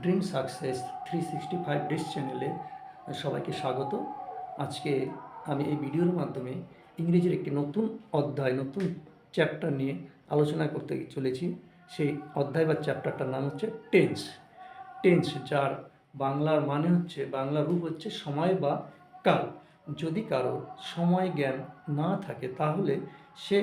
Dream success 365 days চ্যানেলে সবাইকে স্বাগত। আজকে আমি এই ভিডিওর মাধ্যমে ইংরেজির একটি নতুন অধ্যায়, নতুন চ্যাপ্টার নিয়ে আলোচনা করতে চলেছি। সেই অধ্যায় বা চ্যাপ্টারটার নাম হচ্ছে টেন্স। টেন্স, যার বাংলার মানে হচ্ছে, বাংলা রূপ হচ্ছে সময় বা কাল। যদি কারো সময় জ্ঞান না থাকে তাহলে সে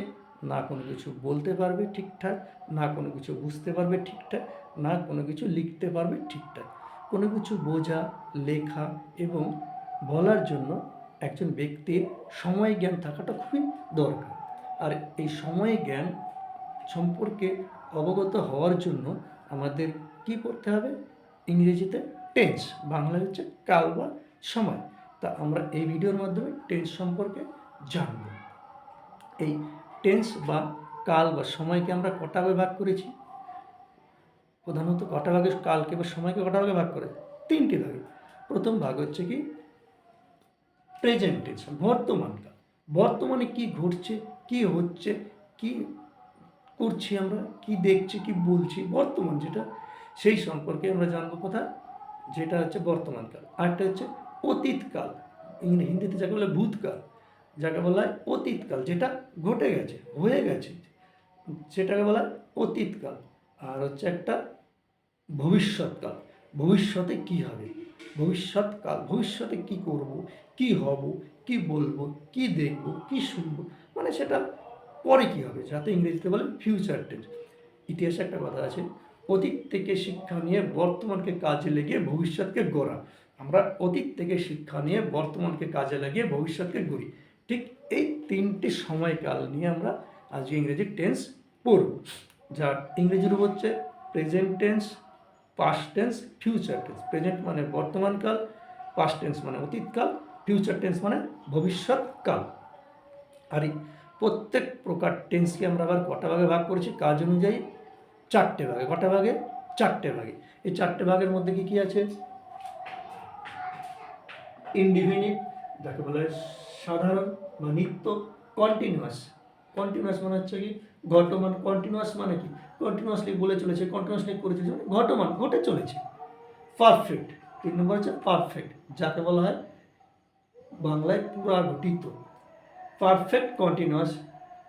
না কোনো কিছু বলতে পারবে ঠিকঠাক, না কোনো কিছু বুঝতে পারবে ঠিকঠাক, না কোনো কিছু লিখতে পারবে ঠিকঠাক। কোনো কিছু বোঝা, লেখা এবং বলার জন্য একজন ব্যক্তির সময় জ্ঞান থাকাটা খুবই দরকার। আর এই সময় জ্ঞান সম্পর্কে অবগত হওয়ার জন্য আমাদের কি করতে হবে? ইংরেজিতে টেন্স, বাংলা হচ্ছে কাল বা সময়। তা আমরা এই ভিডিওর মাধ্যমে টেন্স সম্পর্কে জানব। এই টেন্স বা কাল বা সময়কে আমরা কটা ভাগে ভাগ করেছি? প্রধানত কটা ভাগে কালকে বা সময়কে কটা ভাগে ভাগ করে? তিনটি ভাগে। প্রথম ভাগ হচ্ছে কি প্রেজেন্ট টেন্স, বর্তমান কাল। বর্তমানে কি ঘটছে, কি হচ্ছে, কি করছি আমরা, কি দেখছি, কি বলছি, বর্তমান যেটা, সেই সম্পর্কে আমরা জানবো কোথায়? যেটা হচ্ছে বর্তমান কাল। আরেকটা হচ্ছে অতীতকাল, হিন্দিতে যাকে বলে ভূতকাল, যাকে বলা হয় অতীতকাল, যেটা ঘটে গেছে, হয়ে গেছে, সেটাকে বলা হয় অতীতকাল। আর হচ্ছে একটা ভবিষ্যৎকাল, ভবিষ্যতে কি হবে, ভবিষ্যৎকাল, ভবিষ্যতে কি করব, কি হব, কি বলবো, কি দেখব, কি শুনবো, মানে সেটা পরে কি হবে, যাতে ইংরেজিতে বলে ফিউচার টেন্স। ইতিহাসে একটা কথা আছে, অতীত থেকে শিক্ষা নিয়ে বর্তমানকে কাজে লাগিয়ে ভবিষ্যৎকে গড়া। আমরা অতীত থেকে শিক্ষা নিয়ে বর্তমানকে কাজে লাগিয়ে ভবিষ্যৎকে গড়ি। ঠিক এই তিনটি সময়কাল নিয়ে আমরা আজকে ইংরেজি টেন্স পড়ব। যার ইংরেজি রূপ হচ্ছে present tense, past tense, future tense. Present মানে বর্তমানকাল, পাস্ট টেন্স মানে অতীতকাল, ফিউচার টেন্স মানে ভবিষ্যৎকাল। আর এই প্রত্যেক প্রকার টেন্সকে আমরা আবার কটা ভাগে ভাগ করেছি? কাজ অনুযায়ী চারটে ভাগে। কটা ভাগে? চারটে ভাগে। এই চারটে ভাগের মধ্যে কি কি আছে? ইনডিফিনিট, যাকে বলা হয় সাধারণ বা নিত্য। কন্টিনিউয়াস, কন্টিনিউয়াস মানে হচ্ছে কি ঘটমান। কন্টিনিউয়াস মানে কি? কন্টিনিউয়াসলি বলে চলেছে, কন্টিনিউয়াসলি করে চলেছে, ঘটমান, ঘটে চলেছে। পারফেক্ট, 3 নম্বর হচ্ছে পারফেক্ট, যাকে বলা হয় বাংলায় পুরাগঠিত। পারফেক্ট কন্টিনিউয়াস,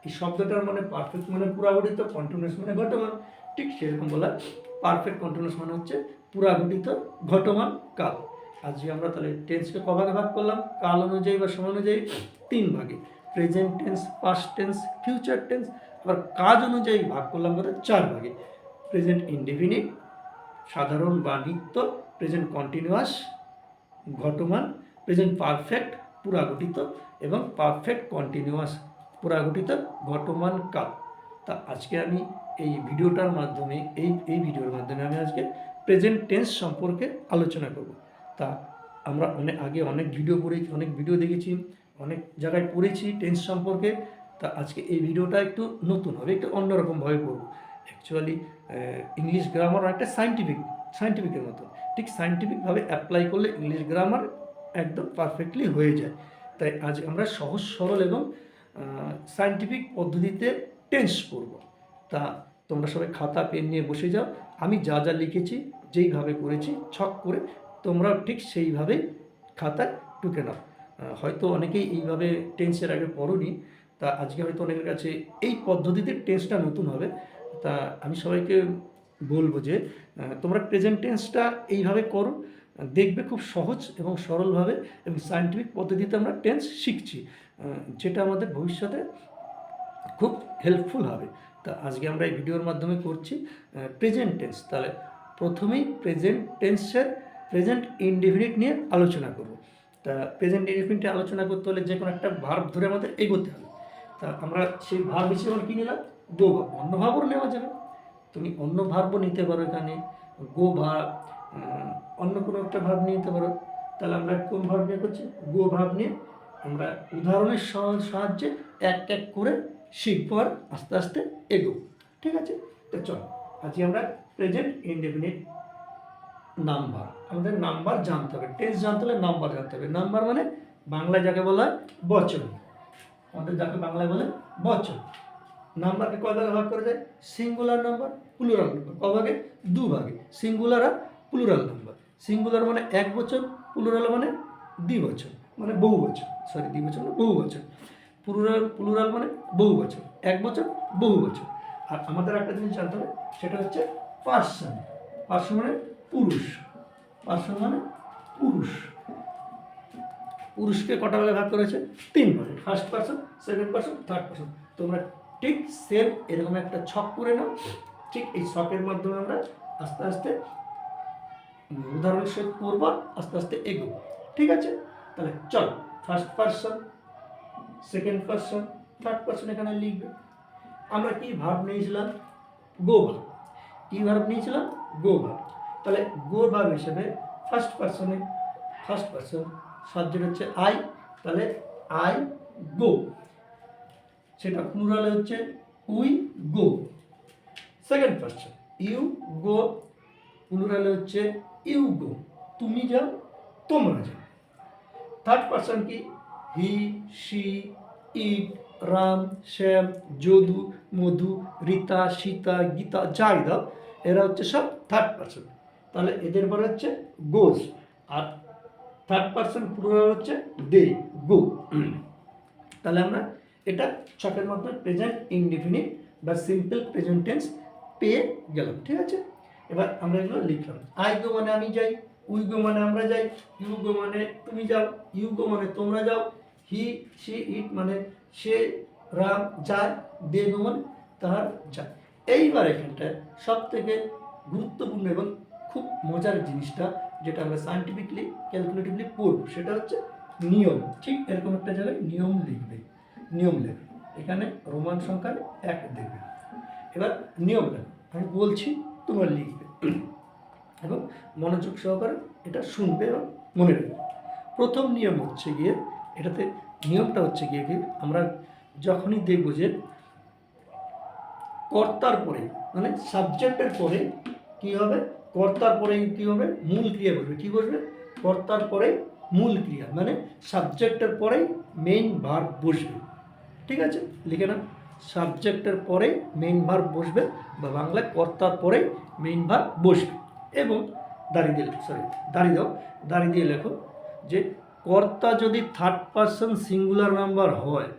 এই শব্দটার মানে পারফেক্ট মানে পুরাগঠিত, কন্টিনিউয়াস মানে ঘটমান। ঠিক সেরকম বলা, পারফেক্ট কন্টিনিউয়াস মানে হচ্ছে পুরাগঠিত ঘটমান কাল। আজকে আমরা তাহলে টেন্সকে ক ভাগে ভাগ করলাম? কাল অনুযায়ী বা সময় অনুযায়ী 3 ভাগে। Present tense, past tense, future tense. আবার কাজ অনুযায়ী ভাগ করলাম কত? 4 ভাগে। প্রেজেন্ট ইনডেফিনিট, সাধারণ বা নিত্য। প্রেজেন্ট কন্টিনিউয়াস, ঘটমান। প্রেজেন্ট পারফেক্ট, পুরাগঠিত। এবং পারফেক্ট কন্টিনিউয়াস, পুরাগঠিত ঘটমান কাল। তা আজকে আমি এই ভিডিওটার মাধ্যমে, এই ভিডিওর মাধ্যমে আমি আজকে প্রেজেন্ট টেন্স সম্পর্কে আলোচনা করব। তা আমরা অনেক ভিডিও পড়েছি, অনেক ভিডিও দেখেছি, অনেক জায়গায় পড়েছি টেন্স সম্পর্কে। তা আজকে এই ভিডিওটা একটু নতুন হবে, একটু অন্যরকমভাবে পড়ব। অ্যাকচুয়ালি ইংলিশ গ্রামার একটা সায়েন্টিফিকের মতো। ঠিক সায়েন্টিফিকভাবে অ্যাপ্লাই করলে ইংলিশ গ্রামার একদম পারফেক্টলি হয়ে যায়। তাই আজ আমরা সহজ সরল এবং সায়েন্টিফিক পদ্ধতিতে টেন্স পড়ব। তা তোমরা সবাই খাতা পেন নিয়ে বসে যাও। আমি যা যা লিখেছি, যেইভাবে করেছি ছক করে, তোমরাও ঠিক সেইভাবেই খাতায় টুকে নাও। হয়তো অনেকেই এইভাবে টেন্সের আগে পড়োনি, তা আজকে হয়তো অনেকের কাছে এই পদ্ধতিতে টেন্সটা নতুন হবে। তা আমি সবাইকে বলবো যে তোমরা প্রেজেন্ট টেন্সটা এইভাবে করো, দেখবে খুব সহজ এবং সরলভাবে এবং সায়েন্টিফিক পদ্ধতিতে আমরা টেন্স শিখছি, যেটা আমাদের ভবিষ্যতে খুব হেল্পফুল হবে। তা আজকে আমরা এই ভিডিওর মাধ্যমে করছি প্রেজেন্ট টেন্স। তাহলে প্রথমেই প্রেজেন্ট টেন্সের প্রেজেন্ট ইনডেফিনিট নিয়ে আলোচনা করব। তা প্রেজেন্ট ইনডেফিনিট আলোচনা করতে হলে যে কোনো একটা ভার্ব ধরে আমাদের এগোতে হবে। তা আমরা সেই ভার্ব হিসেবে কী নিলাম? গো ভার্ব। অন্য ভার্বও নেওয়া যাবে, তুমি অন্য ভার্বও নিতে পারো এখানে, গো ভার্ব, অন্য কোনো একটা ভার্ব নিতে পারো। তাহলে আমরা কোন ভার্ব নিয়ে করছি? গো ভার্ব নিয়ে আমরা উদাহরণের সাহায্যে এক এক করে শিখবো আর আস্তে আস্তে এগো। ঠিক আছে? তো চল আজকে আমরা প্রেজেন্ট ইনডেফিনিট নাম্বার, আমাদের নাম্বার জানতে হবে। টেন্স জানতে হলে নাম্বার জানতে হবে। নাম্বার মানে বাংলায় যাকে বলা হয় বচন, আমাদের যাকে বাংলায় বলে বচন। নাম্বারকে কয় ভাগে ভাগ করা যায়? Singular number, plural number. ক ভাগে? দু ভাগে, সিঙ্গুলার আর প্লুরাল নাম্বার। সিঙ্গুলার মানে এক বচন, প্লুরাল মানে দ্বিবচন, মানে বহু বচন। সরি, দ্বিবচন না, বহু বচন। প্লুরাল মানে বহু বচন, এক বচন, বহু বচন। আর আমাদের একটা জিনিস জানতে হবে, সেটা হচ্ছে পার্সন। পার্সন মানে পুরুষ। পার্সন মানে পুরুষ। পুরুষকে কটা ভাগে ভাগ করেছে? তিন ভাগে, first person, second person, third person. তোমরা ঠিক সেম এরকম একটা ছক করে নাও। ঠিক এই ছকের মাধ্যমে আমরা আস্তে আস্তে উদাহরণের সহিত পড়ব, আস্তে আস্তে এগোবো। ঠিক আছে? তাহলে চল, first person, second person, third person এখানে লিখবে। আমরা কি ভার্ব নিয়েছিলাম? Go verb. কি ভার্ব নিয়েছিলাম? Go verb. তাহলে গো ভার্ব হিসেবে ফার্স্ট পার্সনে, ফার্স্ট পার্সন সাবজেক্ট হচ্ছে আই, তাহলে আই গো। সেটা প্লুরালে হচ্ছে we go. Second person you go, প্লুরালে হচ্ছে ইউ গো, তুমি যাও, তোমরা যাও। থার্ড পার্সন কি? হি, শি, ইট, রাম, শ্যাম, যদু, মধু, রীতা, সীতা, গীতা, যাই দাও, এরা হচ্ছে সব থার্ড পার্সন। তাহলে এদের পরে হচ্ছে গোজ। আর থার্ড পার্সন প্লুরাল হচ্ছে দে, গো। তাহলে আমরা এটা ছকের মাধ্যমে প্রেজেন্ট ইনডিফিনিট বা সিম্পল প্রেজেন্ট টেন্স পেয়ে গেলাম। ঠিক আছে? এবার আমরা এগুলো লিখলাম। আই গো মানে আমি যাই, উই গো মানে আমরা যাই, ইউ গো মানে তুমি যাও, ইউ গো মানে তোমরা যাও, হি, সি, ইট মানে সে, রাম যায়, দে গো মানে তার যায়। এইবার এখানটায় সব থেকে গুরুত্বপূর্ণ এবং খুব মজার জিনিসটা, যেটা আমরা সায়েন্টিফিকলি ক্যালকুলেটিভলি পড়ব, সেটা হচ্ছে নিয়ম। ঠিক এরকম একটা জায়গায় নিয়ম লিখবে, নিয়ম লেখবে। এখানে রোমান সংখ্যার এক দেবে। এবার নিয়ম লেখো, আমি বলছি, তোমরা লিখবে এবং মনোযোগ সহকারে এটা শুনবে এবং মনে রাখবে। প্রথম নিয়ম হচ্ছে গিয়ে, এটাতে নিয়মটা হচ্ছে গিয়ে কি, আমরা যখনই দেখব যে কর্তার পরে, মানে সাবজেক্টের পরে কি হবে, কর্তার পরে কি হবে, মূল ক্রিয়া বসবে। কি বসবে? কর্তার পরে মূল ক্রিয়া, মানে সাবজেক্টের পরেই মেইন ভার্ব বসবে। ঠিক আছে? লিখে না, সাবজেক্টের পরে মেইন ভার্ব বসবে, বা বাংলায় কর্তার পরে মেইন ভার্ব বসবে। এবং দাঁড়িয়ে দিয়ে লেখো যে কর্তা যদি থার্ড পার্সন সিঙ্গুলার নাম্বার হয়,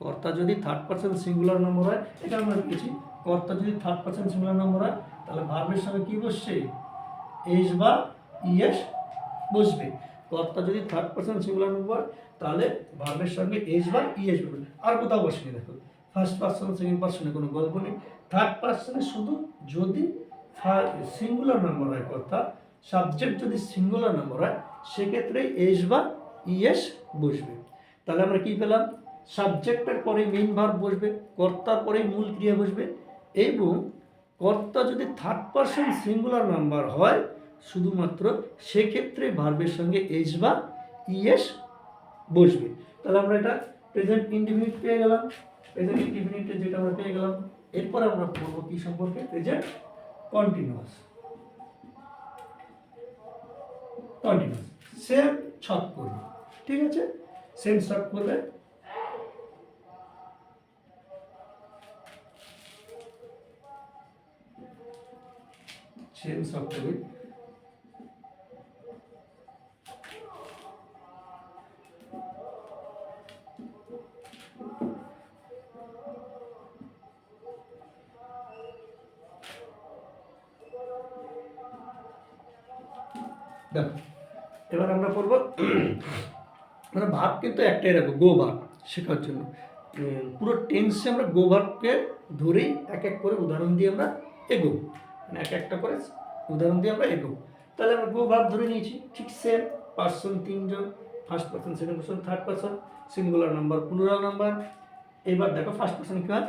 কর্তা যদি থার্ড পার্সন সিঙ্গুলার নাম্বার হয়, এটা আমরা লিখেছি, কর্তা যদি থার্ড পার্সন সিঙ্গুলার নাম্বার হয়, তাহলে ভার্বের সঙ্গে কি বসছে? এস বা ইএস বসবে। কর্তা যদি থার্ড পার্সন সিঙ্গুলার নাম্বার, তাহলে ভার্বের সঙ্গে এস বা ইএস বসবে। আর কোথাও বসেনি, দেখো ফার্স্ট পার্সন সেকেন্ড পার্সনে কোনো গল্প নেই। থার্ড পার্সনে শুধু যদি সিঙ্গুলার নাম্বার হয় কর্তা, সাবজেক্ট যদি সিঙ্গুলার নাম্বার হয়, সেক্ষেত্রে এস বা ইএস বসবে। তাহলে আমরা কি পেলাম? সাবজেক্টের পরে মেইন ভার্ব বসবে, কর্তার পরে মূল ক্রিয়া বসবে, এবং কর্তা যদি থার্ড পার্সন সিঙ্গুলার নাম্বার হয়, শুধুমাত্র সেক্ষেত্রে ভার্বের সঙ্গে এস বা ইএস বসবে। তাহলে আমরা এটা প্রেজেন্ট ইনডিফিনিট পেয়ে গেলাম। প্রেজেন্ট ইনডিফিনিটে যেটা আমরা পেয়ে গেলাম, এরপর আমরা পড়বো কি সম্পর্কে? Present continuous. কন্টিনিউয়াস সেম ছক করবে। ঠিক আছে? সেম ছক করবে। সেম ছক করবে। দেখো, এবার আমরা পড়ব, মানে ভাব কিন্তু একটাই রাখবো, গো ভাব শেখার জন্য। পুরো টেন্সে আমরা গো ভাবকে ধরেই এক এক করে উদাহরণ দিয়ে আমরা এগোবো, মানে এক একটা করে উদাহরণ দিয়ে আমরা এগোবো। তাহলে আমরা গো ভাব ধরে নিয়েছি। ঠিক সেম, পার্সন তিনজন, first person, second person, third person, singular number, plural number. এবার দেখো ফার্স্ট পার্সন কি হয়?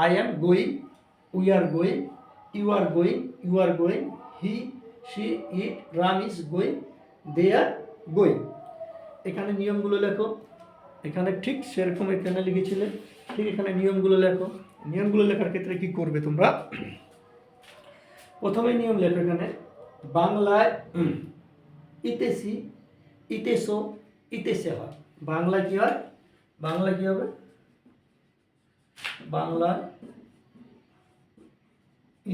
I am going, we are going, you are going, you are going, he, she, it, Ram is going, they are going. এখানে নিয়মগুলো লেখো। এখানে ঠিক সেরকম এখানে লিখেছিলে, ঠিক এখানে নিয়মগুলো লেখো। নিয়মগুলো লেখার ক্ষেত্রে কি করবে তোমরা? প্রথমে নিয়ম লেখো এখানে, বাংলায় ইতেসি, ইতেসো, ইতেসে হয়। বাংলায় কি হয়? বাংলায় কি হবে? বাংলায়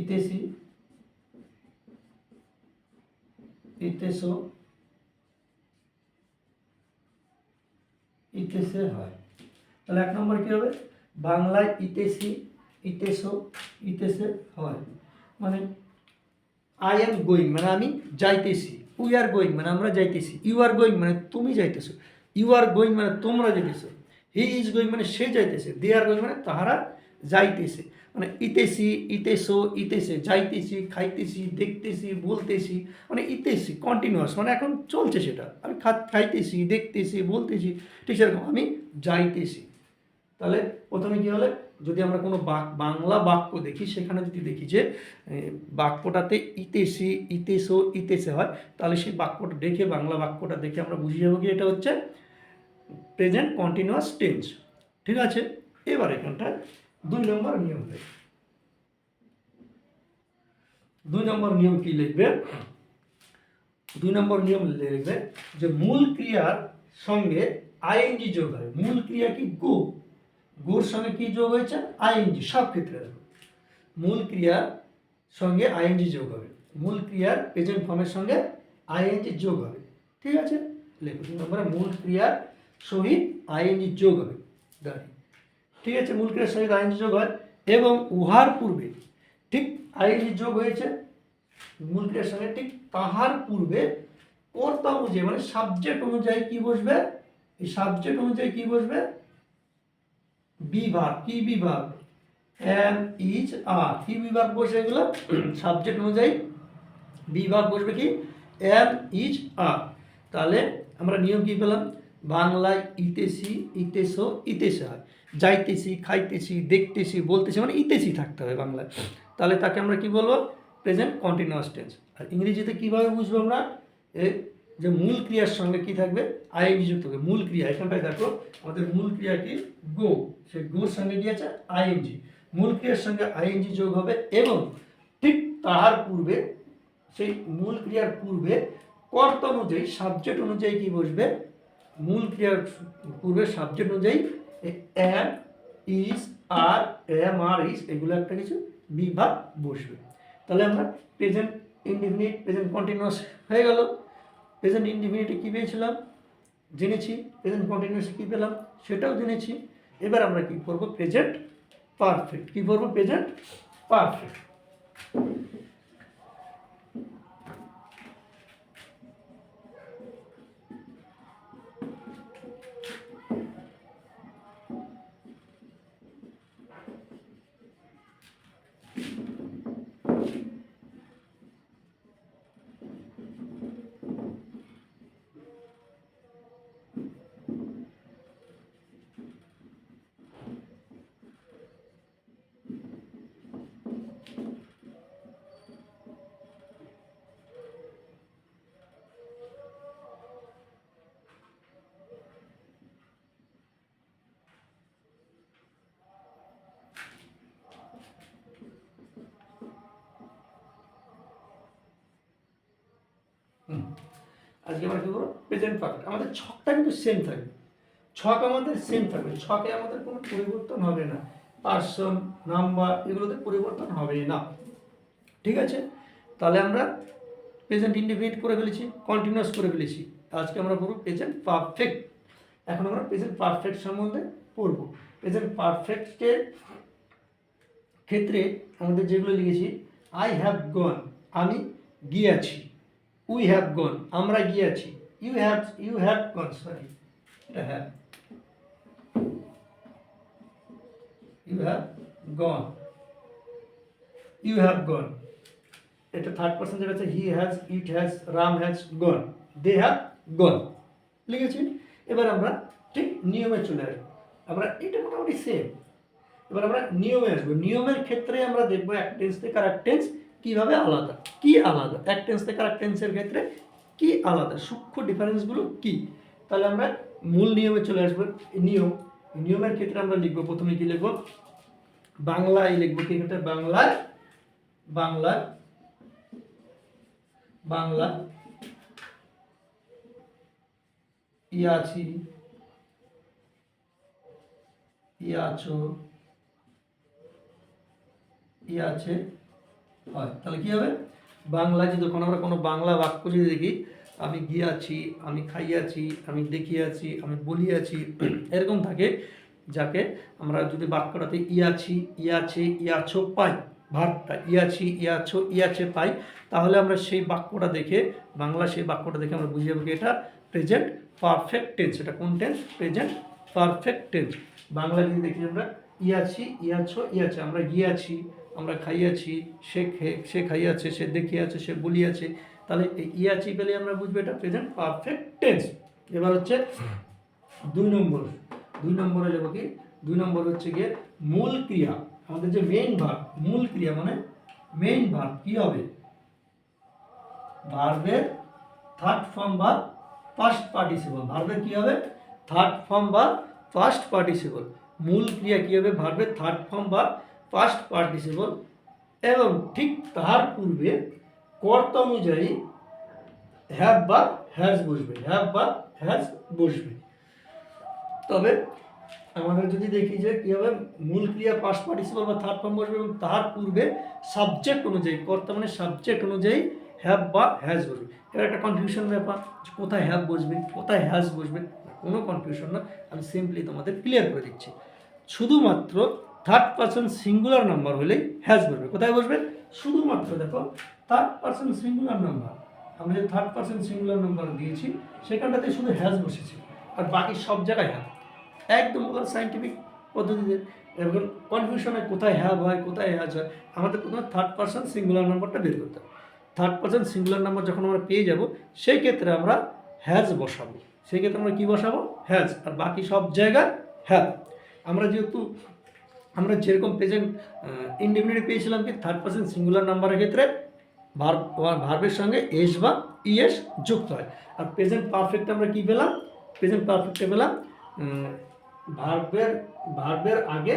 ইতেছি, ইতেছো, ইতেছে হয়। তাহলে 1 নম্বর কি হবে? বাংলায় ইতেছি, ইতেছো, ইতেছে হয়। মানে আই এম গোয়িং মানে আমি যাইতেছি, উই আর গোয়িং মানে আমরা যাইতেছি, ইউ আর গোয়িং মানে তুমি যাইতেছো, ইউ আর গোয়িং মানে তোমরা যাইতেছো, হি ইজ গোয়িং মানে সে যাইতেছে, দে আর গোয়িং মানে তাহারা যাইতেছে। মানে ইতেছি, ইতেছো, ইতেছে, যাইতেছি, খাইতেছি, দেখতেছি, বলতেছি, মানে ইতেছি কন্টিনিউয়াস মানে এখন চলছে সেটা, আমি খাইতেছি, দেখতেছি, বলতেছি, ঠিক সেরকম আমি যাইতেছি। তাহলে প্রথমে কি হলে, যদি আমরা কোনো বাংলা বাক্য দেখি, সেখানে যদি দেখি যে বাক্যটাতে ইতেছি, ইতেছো, ইতেছে হয়, তাহলে সেই বাক্যটা দেখে, বাংলা বাক্যটা দেখে আমরা বুঝে যাবো কি এটা হচ্ছে প্রেজেন্ট কন্টিনিউয়াস টেন্স। ঠিক আছে, এবার এখানটায় 2 নম্বর নিয়ম দেখি। 2 নম্বর নিয়ম কি লিখবে? 2 নম্বর নিয়ম লিখবে যে মূল ক্রিয়ার সঙ্গে আইএনজি যোগ হয়। মূল ক্রিয়া কি? গো। গোর সঙ্গে কি যোগ হয়েছে? আইএনজি। সব ক্ষেত্রে মূল ক্রিয়ার সঙ্গে আইএনজি যোগ হবে। মূল ক্রিয়ার প্রেজেন্ট ফর্মের সঙ্গে আইএনজি যোগ হবে। ঠিক আছে, লেখো 2 নম্বরে মূল ক্রিয়ার সহিত আইএনজি যোগ হবে। ঠিক আছে, মূল ক্রিয়ার সহিত আইএনজি যোগ হয় এবং উহার পূর্বে, ঠিক আইএনজি যোগ হয়েছে মূল ক্রিয়ার সঙ্গে, ঠিক তাহার পূর্বে কর্তা অনুযায়ী মানে সাবজেক্ট অনুযায়ী কি বসবে? এই সাবজেক্ট অনুযায়ী কি বসবে? বিভাগ। কি বিভাগ? এম ইজ আর। কি বিভাগ বসে? এগুলো সাবজেক্ট অনুযায়ী বিভাগ বসবে কি? এম ইজ আর। তাহলে আমরা নিয়ম কি পেলাম? বাংলায় ইতেছি, ইতেছো, ইতেছে হয়। যাইতেছি, খাইতেছি, দেখতেছি, বলতেছি মানে ইতেছি থাকতে হবে বাংলায়। তাহলে তাকে আমরা কি বলবো? Present continuous tense. আর ইংরেজিতে কীভাবে বুঝবো আমরা? যে মূল ক্রিয়ার সঙ্গে কি থাকবে? আইএনজি যুক্ত হবে। মূল ক্রিয়া এখানটায় দেখো, আমাদের মূল ক্রিয়া কি? গো। সেই গোর সঙ্গে কি আছে? আইএনজি। মূল ক্রিয়ার সঙ্গে আইএনজি যোগ হবে এবং ঠিক তাহার পূর্বে, সেই মূল ক্রিয়ার পূর্বে কর্তা অনুযায়ী সাবজেক্ট অনুযায়ী কি বসবে? মূল ক্রিয়ার পূর্বে সাবজেক্ট অনুযায়ী am is are, am are is, এগুলো একটা কিছু বিভাগ বসবে। তাহলে আমরা প্রেজেন্ট ইনডিফিনিট, প্রেজেন্ট কন্টিনিউয়াস হয়ে গেল। প্রেজেন্ট ইনডিফিনিটে কী পেয়েছিলাম? জেনেছি। প্রেজেন্ট কন্টিনিউয়াসে কী পেলাম? সেটাও জেনেছি। এবার আমরা কী করবো? Present perfect. কী করবো? Present perfect. আজকে আমরা কী করবো? Present perfect. আমাদের ছকটা কিন্তু সেম থাকবে। ছক আমাদের সেম থাকবে। ছকে আমাদের কোনো পরিবর্তন হবে না। পার্সন, নাম্বার, এগুলোতে পরিবর্তন হবে না। ঠিক আছে, তাহলে আমরা প্রেজেন্ট ইনডিফিনিট করে ফেলেছি, কন্টিনিউয়াস করে ফেলেছি। আজকে আমরা পড়ব প্রেজেন্ট পারফেক্ট। এখন আমরা প্রেজেন্ট পারফেক্ট সম্বন্ধে পড়ব। প্রেজেন্ট পারফেক্টের ক্ষেত্রে আমাদের যেগুলো লিখেছি, আই হ্যাভ গন, আমি গিয়েছি। উই হ্যাভ গন, আমরা গিয়েছি। ইউ হ্যাভ গন, সরি, এটা have, you have gone, you have gone. এটা থার্ড পার্সন যেটা আছে, he has, it has, Ram has gone, they have gone, লিখেছি। এবার আমরা ঠিক নিয়মে চলে আসবো। আমরা এটা মোটামুটি সেম। এবার আমরা নিয়মে আসবো। নিয়মের ক্ষেত্রে আমরা দেখবো এক টেন্স থেকে আর এক টেন্স কীভাবে আলাদা। কি আলাদা? এক টেন্স থেকে আর এক টেন্সের ক্ষেত্রে কি আলাদা, সূক্ষ্ম ডিফারেন্সগুলো কি। তাহলে আমরা মূল নিয়মে চলে আসবো। নিয়মের ক্ষেত্রে আমরা লিখবো, প্রথমে কি লিখবো? বাংলায় লিখবো। কি ক্ষেত্রে? বাংলায়, বাংলা, বাংলা ইয়াছি, ইয়াছো, ইয়াছে, হয়। তাহলে কী হবে, বাংলা যদি আমরা কোনো বাংলা বাক্য যদি দেখি, আমি গিয়াছি, আমি খাইয়াছি, আমি দেখিয়াছি, আমি বলিয়াছি, এরকম থাকে, যাকে আমরা যদি বাক্যটাতে ইয়াছি, ইয়াছে, ইয়াছো পাই, ভার্বটা ইয়াছি, ইয়াছো, ইয়াছে পাই, তাহলে আমরা সেই বাক্যটা দেখে, বাংলা সেই বাক্যটা দেখে আমরা বুঝে যাবো কি এটা প্রেজেন্ট পারফেক্ট টেন্স। এটা কোন tense? Present perfect tense. Bangla যদি দেখি আমরা ইয়াছি, ইয়াছো, ইয়াছে, আমরা গিয়াছি, আমরা খাইয়াছি, সে খাইয়াছে, সে দেখিয়াছে, সে বলিয়াছে, তাহলে এই ইয়াছি পেলে আমরা বুঝবো এটা প্রেজেন্ট পারফেক্ট টেন্স। এবার হচ্ছে 2 নম্বরে যাবো কি, 2 নম্বর হচ্ছে গিয়ে মূল ক্রিয়া। আমাদের যে মেইন ভার্ব, মূল ক্রিয়া মানে মেইন ভার্ব কি হবে? ভার্বের থার্ড ফর্ম বা ফার্স্ট পার্টিসিপল। ভার্বের কি হবে? থার্ড ফর্ম বা ফার্স্ট পার্টিসিপল। মূল ক্রিয়া কি হবে? ভার্বের থার্ড ফর্ম বা ফার্স্ট পার্টিসিপল, এবং ঠিক তার পূর্বে কর্তা অনুযায়ী হ্যাভ বা হ্যাজ বসবে, হ্যাভ বা হ্যাজ বসবে। তবে আমাদের যদি দেখি যে কী হবে, মূল ক্রিয়া পাস্ট পার্টিসিপল বা থার্ড ফর্ম বসবে, এবং তার পূর্বে সাবজেক্ট অনুযায়ী, কর্তা মানে সাবজেক্ট অনুযায়ী হ্যাভ বা হ্যাজ বসবে। এবার একটা কনফিউশন ব্যাপার, কোথায় হ্যাভ বসবে, কোথায় হ্যাজ বসবে, কোনো কনফিউশন না, আমি সিম্পলি তোমাদের ক্লিয়ার করে দিচ্ছি। শুধুমাত্র থার্ড পারসন সিঙ্গুলার নাম্বার হলেই হ্যাজ বসবে। কোথায় বসবে? শুধুমাত্র দেখো থার্ড পারসন সিঙ্গুলার নাম্বার, আমরা যে থার্ড পারসন সিঙ্গুলার নাম্বার দিয়েছি সেখানটাতে শুধু হ্যাজ বসেছে, আর বাকি সব জায়গায় হ্যাভ, একদম সায়েন্টিফিক পদ্ধতিতে। এবং কনফিউশনে কোথায় হ্যাভ হয়, কোথায় হ্যাজ হয়, আমাদের প্রথমে থার্ড পারসন সিঙ্গুলার নাম্বারটা বের করতে হবে। থার্ড পারসন সিঙ্গুলার নাম্বার যখন আমরা পেয়ে যাব, সেই ক্ষেত্রে আমরা হ্যাজ বসাবো, সেই ক্ষেত্রে আমরা কী বসাবো? হ্যাজ, আর বাকি সব জায়গায় হ্যাভ। আমরা যেহেতু আমরা যেরকম প্রেজেন্ট ইনডিফিনিট পেয়েছিলাম কি থার্ড পারসন সিঙ্গুলার নাম্বারের ক্ষেত্রে ভার্বের সঙ্গে এস বা ইএস যুক্ত হয়, আর প্রেজেন্ট পারফেক্ট আমরা কী পেলাম? প্রেজেন্ট পারফেক্টে পেলাম ভার্বের আগে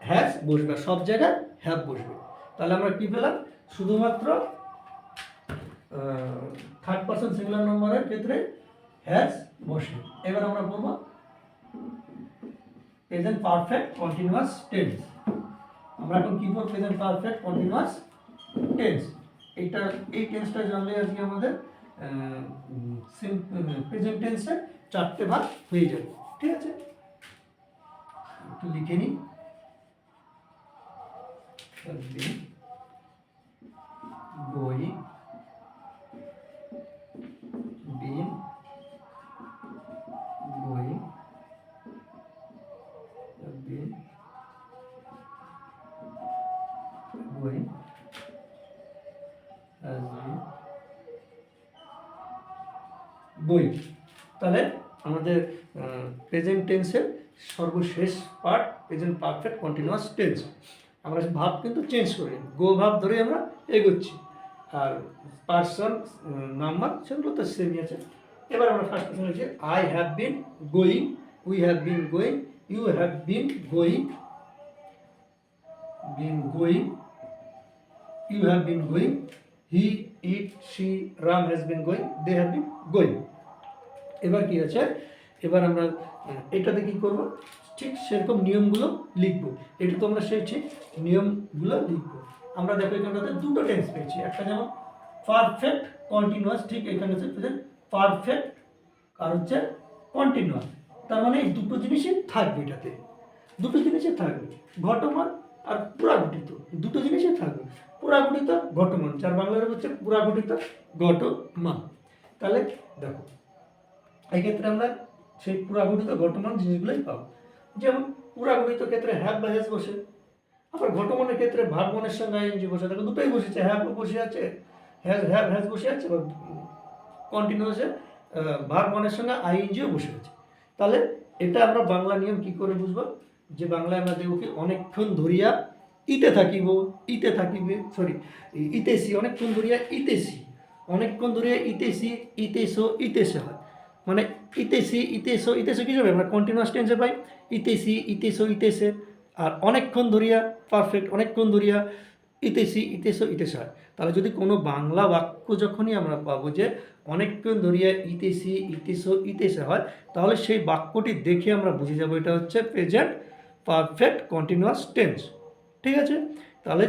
হ্যাজ বসবে, সব জায়গায় হ্যাভ বসবে। তাহলে আমরা কী পেলাম? শুধুমাত্র থার্ড পারসন সিঙ্গুলার নাম্বারের ক্ষেত্রে হ্যাজ বসে। এবার আমরা বলবো প্রেজেন্ট পারফেক্ট কন্টিনিউয়াস টেন্স। আমরা এখন কি করব? Present perfect continuous tense. এই টেন্সটা জানলে আজকে আমাদের প্রেজেন্ট টেন্সের 4টে ভাগ হয়ে যাবে। ঠিক আছে, একটু লিখে নিই। going, been, going, been, going, has been, going। তাহলে আমাদের প্রেজেন্ট টেন্সের সর্বশেষ part present perfect continuous tense. আমরা ভাব কিন্তু চেঞ্জ করি, গো ভাব ধরে আমরা এগোচ্ছি, আর পার্সন নাম্বার সেগুলো তো সেমই আছে। এবার আমরা ফার্স্ট পার্সন হচ্ছে I have been going, we have been going, you have been going, you have been going, he, it, she, Ram has been going, they have been going. এবার কি আছে? এবার আমরা এটাতে কি করব? ঠিক সেরকম নিয়মগুলো লিখবো। এটা তো আমরা সেই ঠিক নিয়মগুলো লিখবো। আমরা দেখো এখানটাতে দুটো টেন্স পেয়েছি, একটা যেমন পারফেক্ট কন্টিনিউয়াস, ঠিক এখানে হচ্ছে প্রেজেন্ট পারফেক্ট আর হচ্ছে কন্টিনিউয়াস। তার মানে এই দুটো জিনিসই থাকবে, এটাতে দুটো জিনিসই থাকবে, ঘটমান আর পুরাঘটিত, দুটো জিনিসই থাকবে। পুরাঘটিত ঘটমান, যার বাংলার হচ্ছে পুরাঘটিত ঘটমান। তাহলে দেখো এক্ষেত্রে আমরা সেই পুরাঘটিত ঘটমান জিনিসগুলোই পাবো। যেমন পুরাঘটিত ক্ষেত্রে হ্যাভ বা হ্যাজ বসে, আবার ঘটমানের ক্ষেত্রে ভার্ব মনের সঙ্গে আইএনজি বসে, দেখো দুটোই বসেছে, হ্যাভ বসে আছে, হ্যাজ বসে আছে, বা কন্টিনিউয়াসে ভার্ব মনের সঙ্গে আইএনজিও বসে আছে। তাহলে এটা আমরা বাংলা নিয়ম কি করে বুঝবো? যে বাংলায় আমরা দেখব কি অনেকক্ষণ ধরিয়া ইতে থাকিব, ইতেছি, অনেকক্ষণ ধরিয়া ইতেছি, অনেকক্ষণ ধরিয়া ইতেছি, ইতেছো, ইতেছে হয়, মানে ইতেছি, ইতেছো, ইতেছো কি হবে? আমরা কন্টিনিউয়াস টেন্সে পাই ইতেছি, ইতেছো, ইতেছে। আর অনেকক্ষণ ধরিয়া পারফেক্ট, অনেকক্ষণ ধরিয়া ইতেছি, ইতেছো, ইতেছে হয়। তাহলে যদি কোনো বাংলা বাক্য যখনই আমরা পাবো যে অনেকক্ষণ ধরিয়া ইতেছি, ইতেছো, ইতেছে হয়, তাহলে সেই বাক্যটি দেখে আমরা বুঝে যাব এটা হচ্ছে প্রেজেন্ট পারফেক্ট কন্টিনিউয়াস টেন্স। ঠিক আছে, তাহলে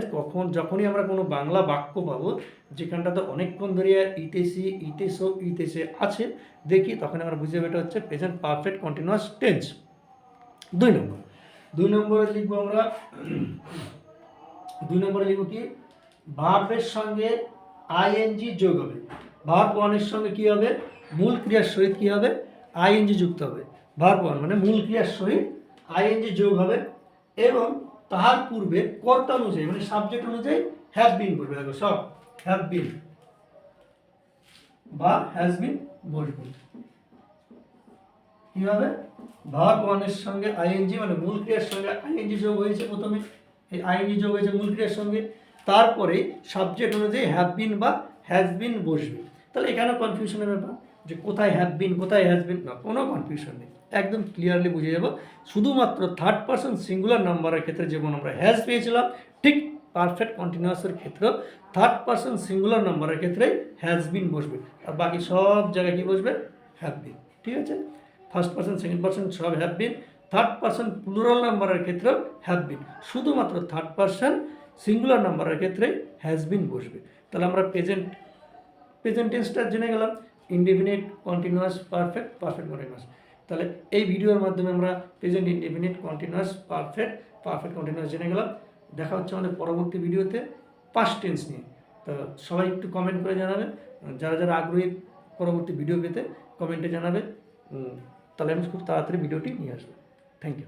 যখনই আমরা কোনো বাংলা বাক্য পাবো যেখানটাতে অনেকক্ষণ ধরে ইতেছি ইতেছো ইতেছে আছে দেখি, তখন আমরা বুঝে যাবো এটা হচ্ছে প্রেজেন্ট পারফেক্ট কন্টিনিউয়াস টেন্স। 2 নম্বরে লিখবো আমরা 2 নম্বরে লিখবো কি, ভার্বের সঙ্গে আইএনজি যোগ হবে। ভার্ব 1 এর সঙ্গে কি হবে, মূল ক্রিয়ার সহিত কি হবে, আইএনজি যুক্ত হবে। ভার্ব 1 মানে মূল ক্রিয়ার সহিত আইএনজি যোগ হবে এবং তাহার পূর্বে কর্তা অনুযায়ী মানে সাবজেক্ট অনুযায়ী হ্যাভ বিন বলবে। দেখো সব হ্যাভ বিন বা হ্যাজ বিন বলবে। কি হবে, ভার্ব 1 এর সঙ্গে আইএনজি মানে মূল ক্রিয়ার সঙ্গে আইএনজি যোগ হয়েছে, প্রথমে এই আইএনজি যোগ হয়েছে মূল ক্রিয়ার সঙ্গে, তারপরে সাবজেক্ট অনুযায়ী হ্যাভ বিন বা হ্যাজ বিন বসবে। তাহলে এখানে কনফিউশনের ব্যাপার যে কোথায় হ্যাভ বিন কোথায় হ্যাজ বিন, না কোনো কনফিউশন নেই, একদম ক্লিয়ারলি বুঝে যাব। শুধুমাত্র থার্ড পারসন সিঙ্গুলার নাম্বারের ক্ষেত্রে যেমন আমরা হ্যাজ পেয়েছিলাম, ঠিক পারফেক্ট কন্টিনিউয়াসের ক্ষেত্রে থার্ড পারসন সিঙ্গুলার নাম্বারের ক্ষেত্রে হ্যাজ বিন বসবে, আর বাকি সব জায়গায় কি বসবে, হ্যাভ বিন। ঠিক আছে, ফার্স্ট পারসন সেকেন্ড পারসন সব have been, third person plural নাম্বারের ক্ষেত্রেও হ্যাভ বিন, শুধুমাত্র থার্ড পারসন সিঙ্গুলার নাম্বারের ক্ষেত্রে হ্যাজ বিন বসবে। তাহলে আমরা প্রেজেন্ট টেন্সটা জেনে গেলাম, indefinite, continuous, perfect, perfect continuous. তাহলে এই ভিডিওর মাধ্যমে আমরা present indefinite, continuous, perfect continuous জেনে গেলাম। দেখা হচ্ছে আমাদের পরবর্তী ভিডিওতে পাস্ট টেন্স নিয়ে। তো সবাই একটু কমেন্ট করে জানাবে, যারা যারা আগ্রহী পরবর্তী ভিডিও পেতে কমেন্টে জানাবে, তাহলে আমি খুব তাড়াতাড়ি ভিডিওটি নিয়ে আসবো। Thank you.